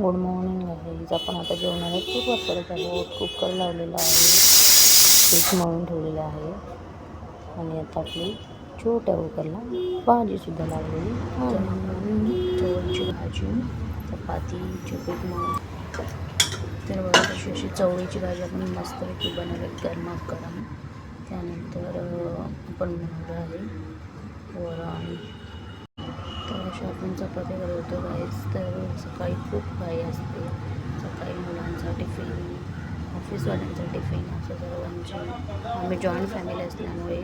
Good morning guys. आपण आता जेवणाला सुरुवात करत आहोत. कुकर लावलेला आहे, पीठ मळून ठेवलेलं आहे आणि आता आपली छोट्या कुकरला भाजीसुद्धा लावलेली आहे. चवळीची भाजी, चपातीचे पीठ मळून. तर बघा तशी अशी चवळीची भाजी आपण मस्तपैकी बनवली गरमागरम. त्यानंतर आपण बनवलं आहे वरण. तर अशा आपण चपात्या करत होतो गाईज. तर सकाळी खूप घाई असते. सकाळी मुलांचा टिफिन, ऑफिसवाल्यांचा टिफिन, असं सर्वांचे. आम्ही जॉईंट फॅमिली असल्यामुळे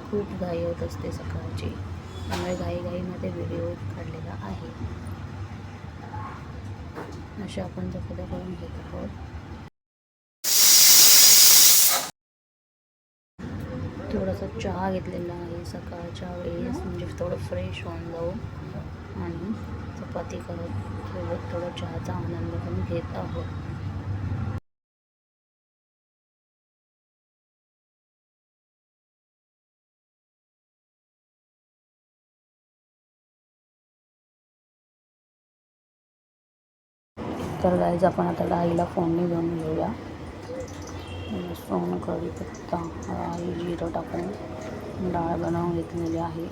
खूप घाई होत असते सकाळची. त्यामुळे घाईमध्ये व्हिडिओ काढलेला आहे. अशा आपण चपात्या करून घेत आहोत. थोडासा चहा घेतलेला आहे सकाळच्या वेळेस, म्हणजे थोडं फ्रेश होऊन जाऊ. आणि चपाती करत सोबत थोडा चहाचा आनंद पण घेत आहोत. तर गाईज आपण आता डाळीला फोडणी देऊन घेऊया. लसूण, कढीपत्ता, राई, जिरं टाकून डाळ बनवून घेतलेली आहे.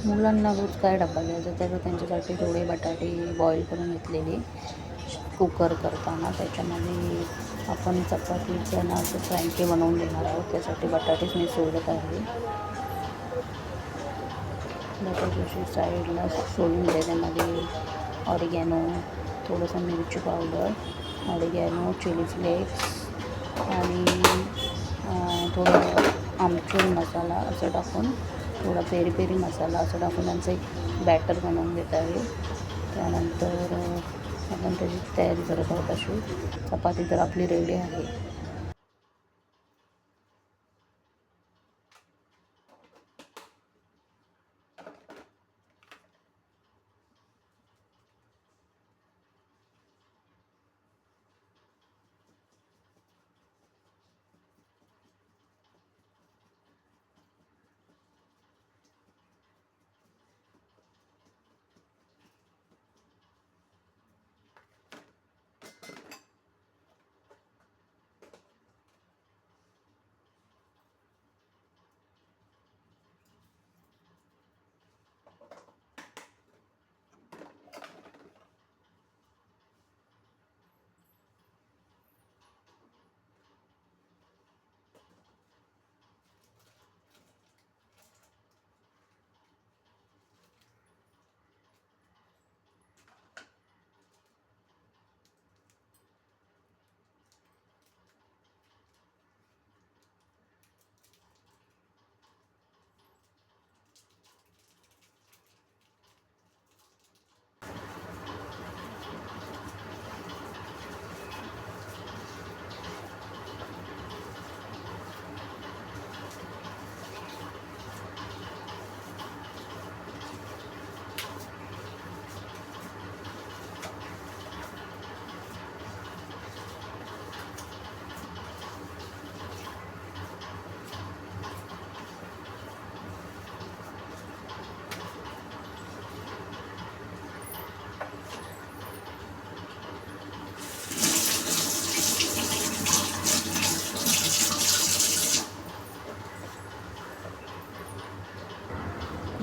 मुलांना रोज काय डबा द्यायचा, तर त्यांच्यासाठी थोडे बटाटे बॉईल करून घेतलेले कुकर करताना. त्याच्यामध्ये आपण चपातीचं ना असं फ्रँकी बनवून देणार आहोत. त्यासाठी बटाटेच मी सोलत आहे. बटाटे अशी साईडला सोलून घ्या. त्यामध्ये ऑरिगॅनो, थोडंसं मिरची पावडर, ऑरिगॅनो, चिली फ्लेक्स आणि थोडं आमचूर मसाला असं टाकून, थोडा पेरी पेरी मसाला असं टाकून त्यांचं एक बॅटर बनवून घेत आहे. त्यानंतर आपण त्याची तयारी करत आहोत. अशी चपाती तर आपली रेडी आहे.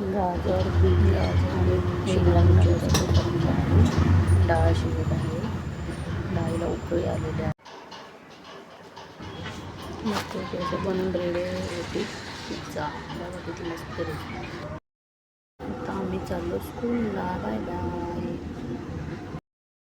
गाजर, बीट आणि शिमला मिरची असं टाकलेलं आहे. डाळ शिजत आहे. डाळीला उकळी आलेली आहे. मस्त असं बनून रेडी होती पिझ्झा. बघा किती मस्त रेसिपी. आता आम्ही चाललो स्कूलला. Bye bye.